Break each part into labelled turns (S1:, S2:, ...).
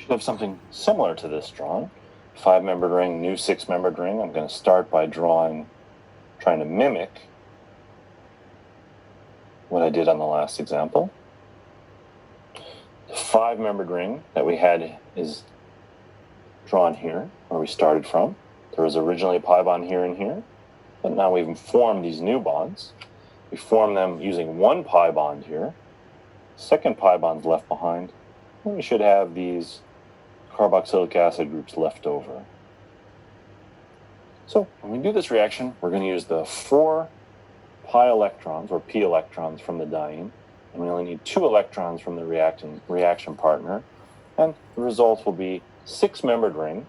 S1: should have something similar to this drawn. 5-membered ring, new 6-membered ring. I'm going to start by trying to mimic what I did on the last example. The 5-membered ring that we had is drawn here, where we started from. There was originally a pi bond here and here, but now we've formed these new bonds. We form them using one pi bond here. Second pi bond's left behind, and we should have these carboxylic acid groups left over. So when we do this reaction, we're going to use the 4 pi electrons, or p electrons, from the diene, and we only need 2 electrons from the reaction partner, and the result will be 6-membered ring.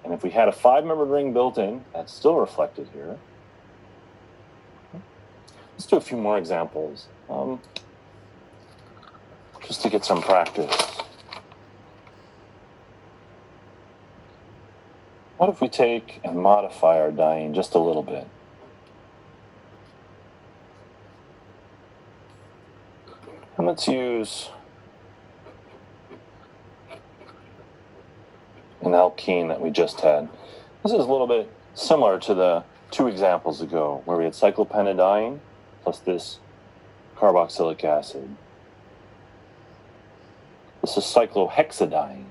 S1: And if we had a 5-membered ring built in, that's still reflected here. Let's do a few more examples, just to get some practice. What if we take and modify our diene just a little bit? And let's use an alkene that we just had. This is a little bit similar to the 2 examples ago, where we had cyclopentadiene plus this carboxylic acid. This is cyclohexadiene.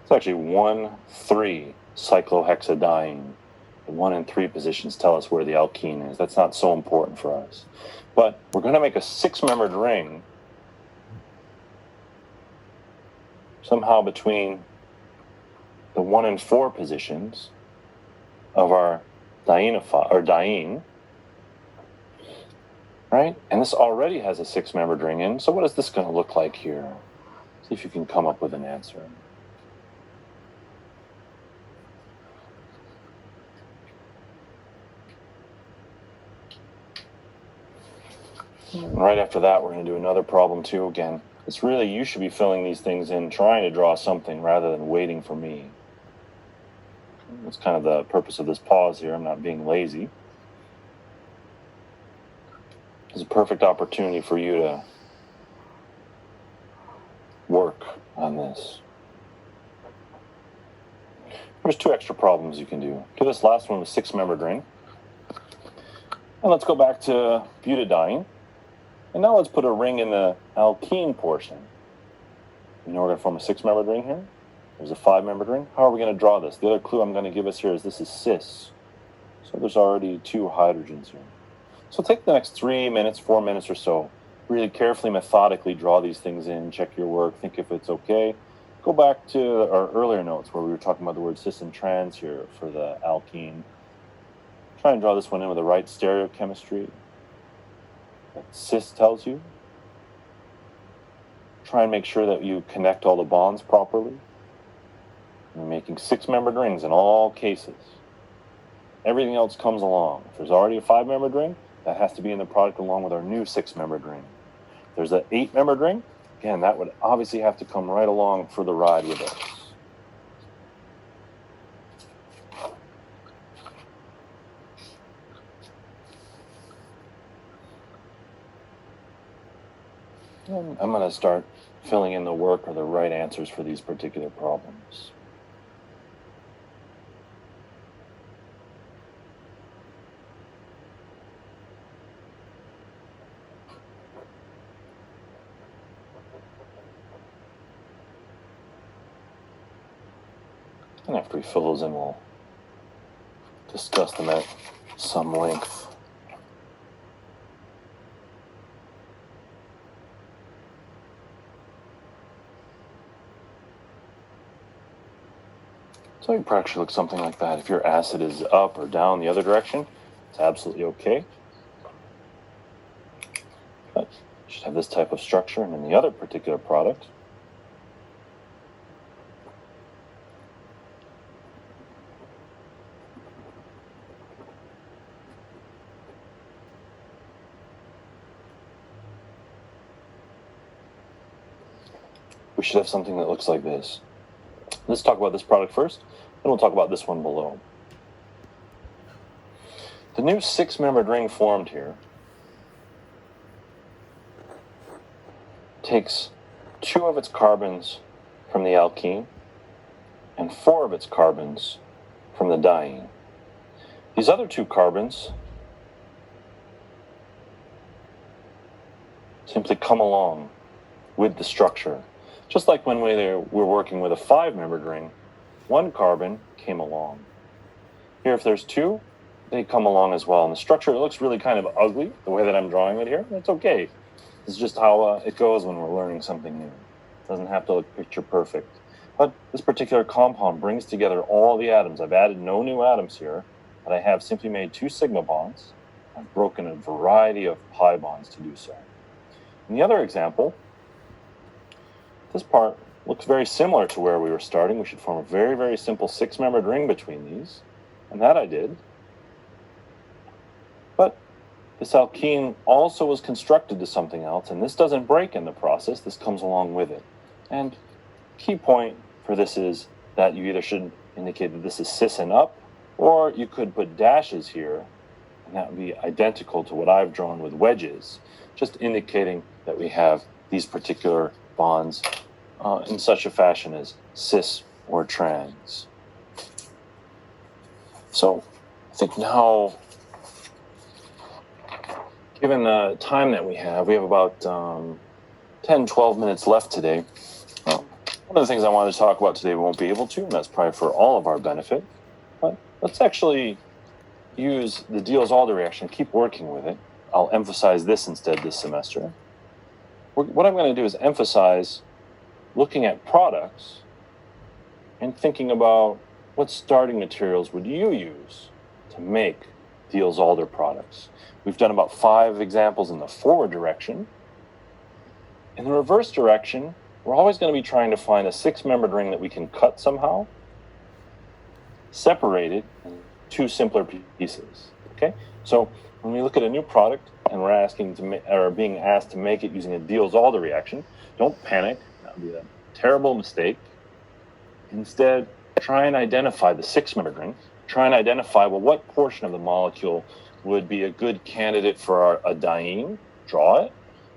S1: It's actually 1,3 cyclohexadiene. The 1 and 3 positions tell us where the alkene is. That's not so important for us. But we're going to make a 6-membered ring somehow between the 1 and 4 positions of our diene, right? And this already has a 6-membered ring in, so what is this going to look like here? See if you can come up with an answer. Right after that, we're going to do another problem too. Again, it's really, you should be filling these things in, trying to draw something rather than waiting for me. That's kind of the purpose of this pause here. I'm not being lazy. It's a perfect opportunity for you to work on this. There's 2 extra problems you can do. Do this last one with 6-membered ring. And let's go back to butadiene. And now let's put a ring in the alkene portion. You know we're going to form a 6-membered ring here. There's a 5-membered ring. How are we going to draw this? The other clue I'm going to give us here is this is cis. So there's already 2 hydrogens here. So take the next 3 minutes, 4 minutes or so. Really carefully, methodically draw these things in, check your work, think if it's okay. Go back to our earlier notes where we were talking about the word cis and trans here for the alkene. Try and draw this one in with the right stereochemistry that cis tells you. Try and make sure that you connect all the bonds properly. You're making 6-membered rings in all cases. Everything else comes along. If there's already a 5-membered ring, that has to be in the product along with our new 6-membered ring. If there's an 8-membered ring, again, that would obviously have to come right along for the ride with us. And I'm going to start filling in the work or the right answers for these particular problems. And after we fill those in, we'll discuss them at some length. So it practically looks something like that. If your acid is up or down the other direction, it's absolutely okay. But you should have this type of structure, and in the other particular product, we should have something that looks like this. Let's talk about this product first, then we'll talk about this one below. The new 6-membered ring formed here takes 2 of its carbons from the alkene and 4 of its carbons from the diene. These other 2 carbons simply come along with the structure. Just like when we were working with a 5-membered ring, 1 carbon came along. Here, if there's 2, they come along as well. And the structure, it looks really kind of ugly, the way that I'm drawing it here. That's okay. It's just how it goes when we're learning something new. It doesn't have to look picture perfect. But this particular compound brings together all the atoms. I've added no new atoms here, but I have simply made 2 sigma bonds. I've broken a variety of pi bonds to do so. In the other example, this part looks very similar to where we were starting. We should form a very, very simple 6-membered ring between these. And that I did. But this alkene also was constructed to something else, and this doesn't break in the process. This comes along with it. And key point for this is that you either should indicate that this is cis and up, or you could put dashes here, and that would be identical to what I've drawn with wedges, just indicating that we have these particular bonds in such a fashion as cis or trans. So I think now, given the time that we have about 10, 12 minutes left today. One of the things I wanted to talk about today we won't be able to, and that's probably for all of our benefit, but let's actually use the Diels-Alder reaction, keep working with it. I'll emphasize this instead this semester. What I'm going to do is emphasize looking at products and thinking about what starting materials would you use to make Diels-Alder products. We've done about 5 examples in the forward direction. In the reverse direction, we're always going to be trying to find a 6-membered ring that we can cut somehow, separate it in 2 simpler pieces. Okay? So when we look at a new product and we're being asked to make it using a Diels-Alder reaction, don't panic. That would be a terrible mistake. Instead, try and identify the 6-membered ring. Try and identify, well, what portion of the molecule would be a good candidate for a diene? Draw it.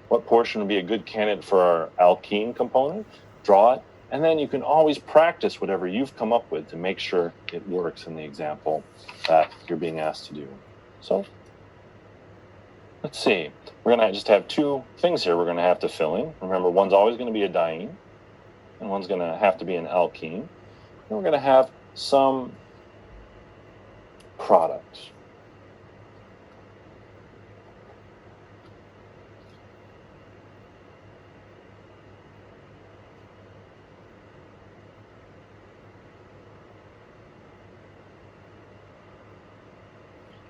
S1: What portion would be a good candidate for our alkene component? Draw it. And then you can always practice whatever you've come up with to make sure it works in the example that you're being asked to do. So let's see. We're going to just have 2 things here we're going to have to fill in. Remember, one's always going to be a diene, and one's going to have to be an alkene. And we're going to have some product.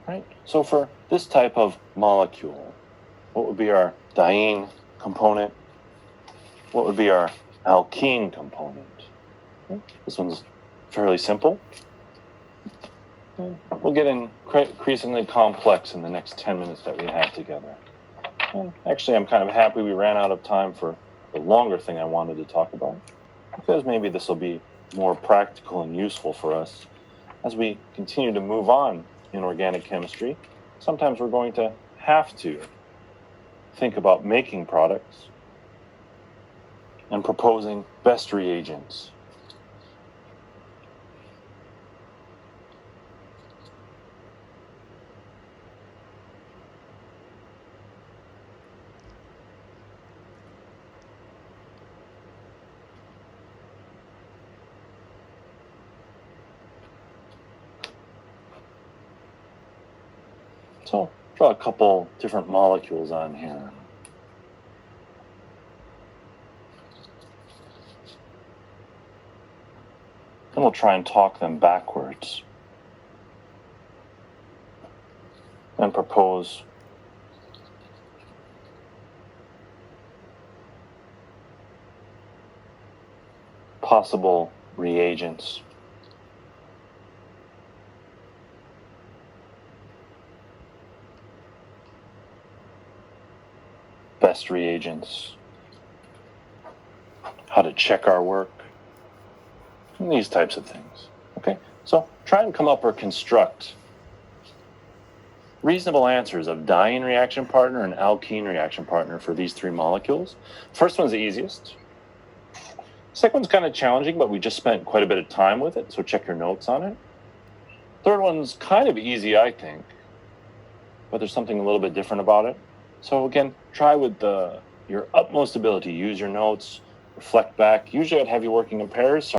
S1: Right? So for this type of molecule, what would be our diene component? What would be our alkene component? Okay. This one's fairly simple. We'll get increasingly complex in the next 10 minutes that we have together. And actually, I'm kind of happy we ran out of time for the longer thing I wanted to talk about, because maybe this will be more practical and useful for us as we continue to move on in organic chemistry. Sometimes we're going to have to think about making products and proposing best reagents. So draw a couple different molecules on here. And we'll try and talk them backwards and propose possible reagents. Best reagents, how to check our work, and these types of things. Okay, so try and come up or construct reasonable answers of diene reaction partner and alkene reaction partner for these three molecules. First one's the easiest. Second one's kind of challenging, but we just spent quite a bit of time with it, so check your notes on it. Third one's kind of easy, I think, but there's something a little bit different about it. So again, try with your utmost ability. Use your notes, reflect back. Usually I'd have you working in pairs. So